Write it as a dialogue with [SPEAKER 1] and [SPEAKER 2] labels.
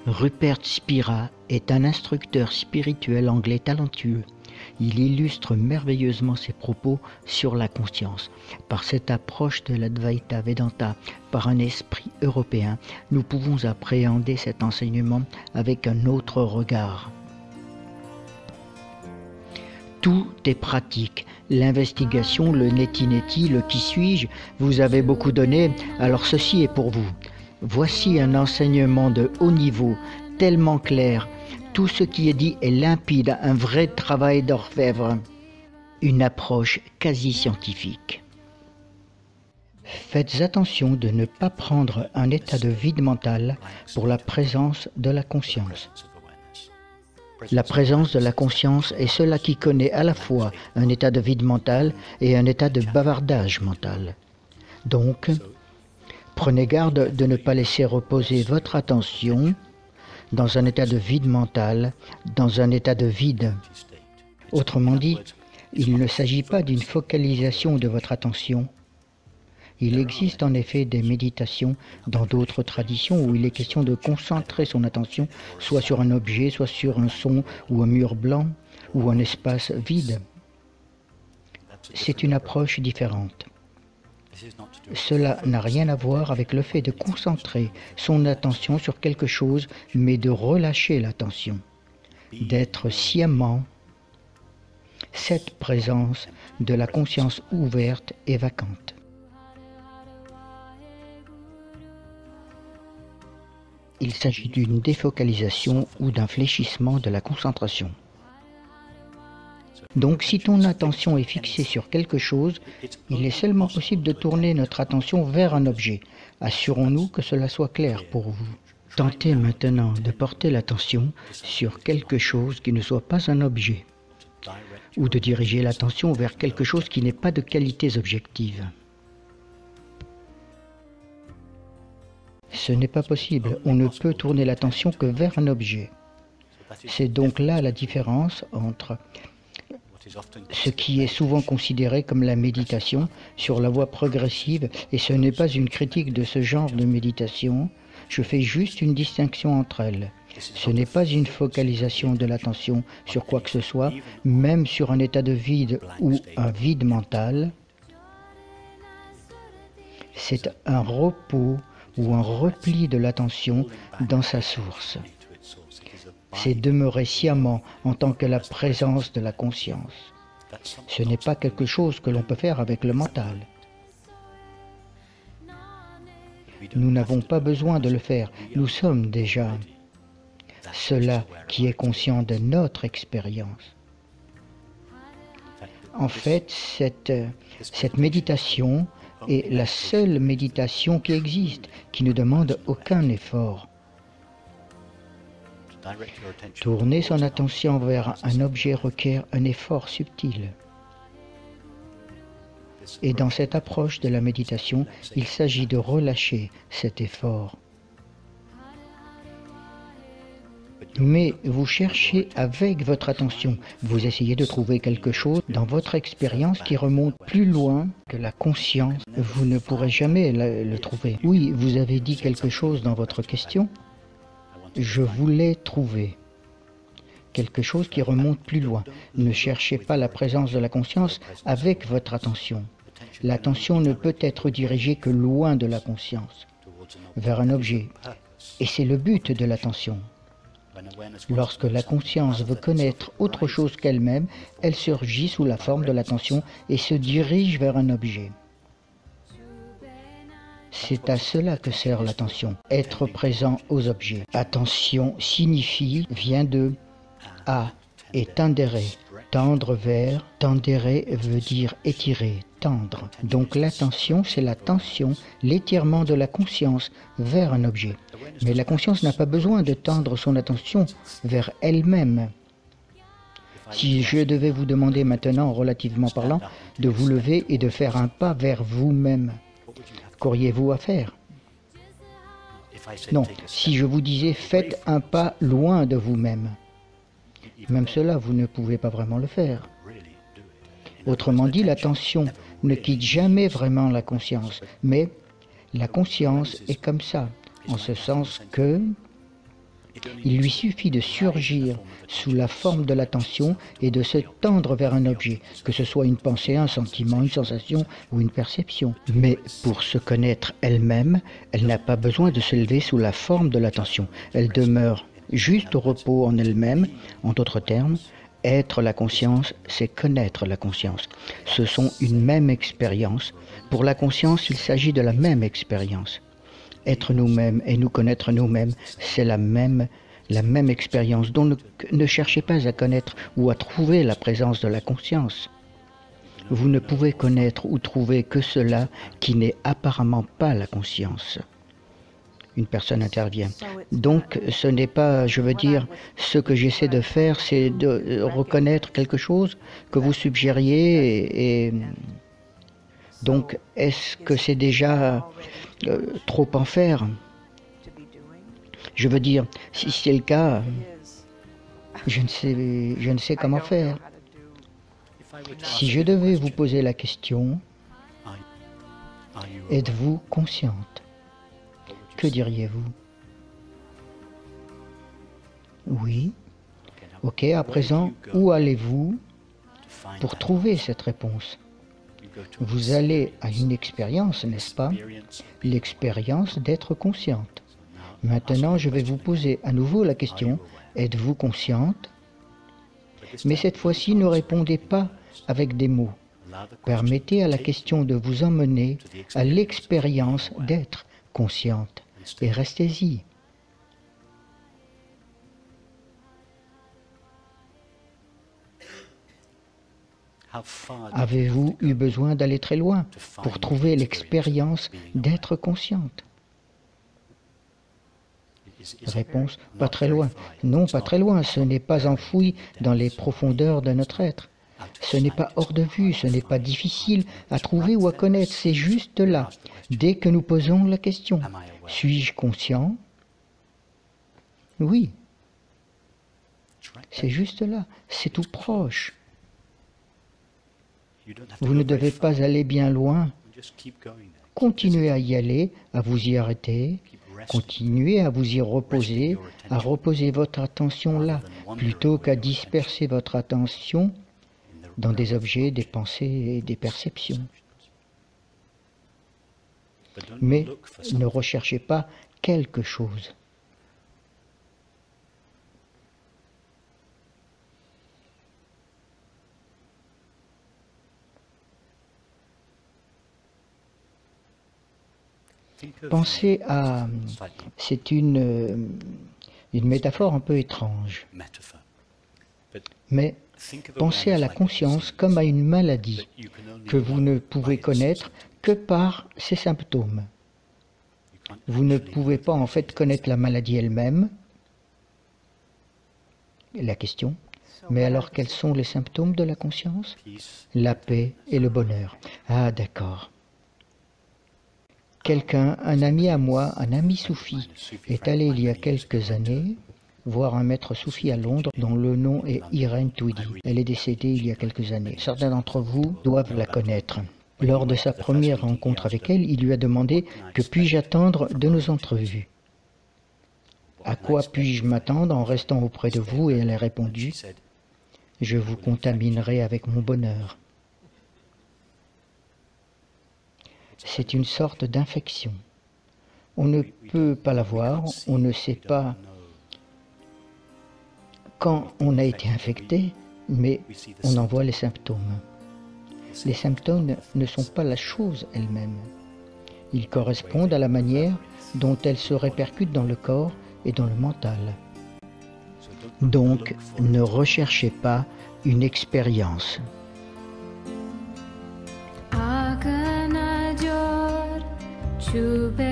[SPEAKER 1] Rupert Spira est un instructeur spirituel anglais talentueux. Il illustre merveilleusement ses propos sur la conscience. Par cette approche de l'Advaita Vedanta, par un esprit européen, nous pouvons appréhender cet enseignement avec un autre regard. Tout est pratique. L'investigation, le neti-neti, le qui suis-je, vous avez beaucoup donné, alors ceci est pour vous. Voici un enseignement de haut niveau, tellement clair. Tout ce qui est dit est limpide, un vrai travail d'orfèvre. Une approche quasi scientifique. Faites attention de ne pas prendre un état de vide mental pour la présence de la conscience. La présence de la conscience est cela qui connaît à la fois un état de vide mental et un état de bavardage mental. Donc, prenez garde de ne pas laisser reposer votre attention dans un état de vide mental, dans un état de vide. Autrement dit, il ne s'agit pas d'une focalisation de votre attention. Il existe en effet des méditations dans d'autres traditions où il est question de concentrer son attention soit sur un objet, soit sur un son ou un mur blanc ou un espace vide. C'est une approche différente. Cela n'a rien à voir avec le fait de concentrer son attention sur quelque chose, mais de relâcher l'attention, d'être sciemment cette présence de la conscience ouverte et vacante. Il s'agit d'une défocalisation ou d'un fléchissement de la concentration. Donc, si ton attention est fixée sur quelque chose, il est seulement possible de tourner notre attention vers un objet. Assurons-nous que cela soit clair pour vous. Tentez maintenant de porter l'attention sur quelque chose qui ne soit pas un objet, ou de diriger l'attention vers quelque chose qui n'est pas de qualités objectives. Ce n'est pas possible, on ne peut tourner l'attention que vers un objet. C'est donc là la différence entre ce qui est souvent considéré comme la méditation sur la voie progressive, et ce n'est pas une critique de ce genre de méditation, je fais juste une distinction entre elles. Ce n'est pas une focalisation de l'attention sur quoi que ce soit, même sur un état de vide ou un vide mental. C'est un repos ou un repli de l'attention dans sa source. C'est demeurer sciemment en tant que la présence de la conscience. Ce n'est pas quelque chose que l'on peut faire avec le mental. Nous n'avons pas besoin de le faire, nous sommes déjà cela qui est conscient de notre expérience. En fait, cette méditation est la seule méditation qui existe, qui ne demande aucun effort. Tourner son attention vers un objet requiert un effort subtil. Et dans cette approche de la méditation, il s'agit de relâcher cet effort. Mais vous cherchez avec votre attention, vous essayez de trouver quelque chose dans votre expérience qui remonte plus loin que la conscience. Vous ne pourrez jamais le trouver. Oui, vous avez dit quelque chose dans votre question. Je voulais trouver quelque chose qui remonte plus loin. Ne cherchez pas la présence de la conscience avec votre attention. L'attention ne peut être dirigée que loin de la conscience, vers un objet. Et c'est le but de l'attention. Lorsque la conscience veut connaître autre chose qu'elle-même, elle surgit sous la forme de l'attention et se dirige vers un objet. C'est à cela que sert l'attention, être présent aux objets. Attention vient de a et tendere, tendre vers, tendere veut dire étirer, tendre. Donc l'attention, c'est la tension, l'étirement de la conscience vers un objet. Mais la conscience n'a pas besoin de tendre son attention vers elle-même. Si je devais vous demander maintenant, relativement parlant, de vous lever et de faire un pas vers vous-même, qu'auriez-vous à faire? Non, si je vous disais faites un pas loin de vous-même, même cela, vous ne pouvez pas vraiment le faire. Autrement dit, l'attention ne quitte jamais vraiment la conscience, mais la conscience est comme ça, en ce sens que Il lui suffit de surgir sous la forme de l'attention et de se tendre vers un objet, que ce soit une pensée, un sentiment, une sensation ou une perception. Mais pour se connaître elle-même, elle n'a pas besoin de se lever sous la forme de l'attention. Elle demeure juste au repos en elle-même. En d'autres termes, être la conscience, c'est connaître la conscience. Ce sont une même expérience. Pour la conscience, il s'agit de la même expérience. Être nous-mêmes et nous connaître nous-mêmes, c'est la même expérience. Donc ne cherchez pas à connaître ou à trouver la présence de la conscience. Vous ne pouvez connaître ou trouver que cela qui n'est apparemment pas la conscience. Une personne intervient. Donc ce n'est pas, je veux dire, ce que j'essaie de faire, c'est de reconnaître quelque chose que vous suggériez et donc, est-ce que c'est déjà trop en faire? Je veux dire, si c'est le cas, je ne sais comment faire. Si je devais vous poser la question, êtes-vous consciente? Que diriez-vous? Oui. Ok, à présent, où allez-vous pour trouver cette réponse? Vous allez à une expérience, n'est-ce pas? L'expérience d'être consciente. Maintenant, je vais vous poser à nouveau la question, êtes-vous consciente? Mais cette fois-ci, ne répondez pas avec des mots. Permettez à la question de vous emmener à l'expérience d'être consciente et restez-y. Avez-vous eu besoin d'aller très loin pour trouver l'expérience d'être consciente? Réponse, pas très loin. Non, pas très loin. Ce n'est pas enfoui dans les profondeurs de notre être. Ce n'est pas hors de vue, ce n'est pas difficile à trouver ou à connaître. C'est juste là. Dès que nous posons la question, suis-je conscient? Oui. C'est juste là. C'est tout proche. Vous ne devez pas aller bien loin. Continuez à y aller, à vous y arrêter. Continuez à vous y reposer, à reposer votre attention là, plutôt qu'à disperser votre attention dans des objets, des pensées et des perceptions. Mais ne recherchez pas quelque chose. Pensez à... C'est une métaphore un peu étrange. Mais pensez à la conscience comme à une maladie que vous ne pouvez connaître que par ses symptômes. Vous ne pouvez pas en fait connaître la maladie elle-même. La question, mais alors quels sont les symptômes de la conscience? La paix et le bonheur. Ah d'accord. Quelqu'un, un ami à moi, un ami soufi, est allé il y a quelques années voir un maître soufi à Londres dont le nom est Irene Tweedy. Elle est décédée il y a quelques années. Certains d'entre vous doivent la connaître. Lors de sa première rencontre avec elle, il lui a demandé « Que puis-je attendre de nos entrevues ?» À quoi puis-je m'attendre en restant auprès de vous? Et elle a répondu « Je vous contaminerai avec mon bonheur. » C'est une sorte d'infection. On ne peut pas la voir, on ne sait pas quand on a été infecté, mais on en voit les symptômes. Les symptômes ne sont pas la chose elle-même. Ils correspondent à la manière dont elle se répercute dans le corps et dans le mental. Donc, ne recherchez pas une expérience.
[SPEAKER 2] Chube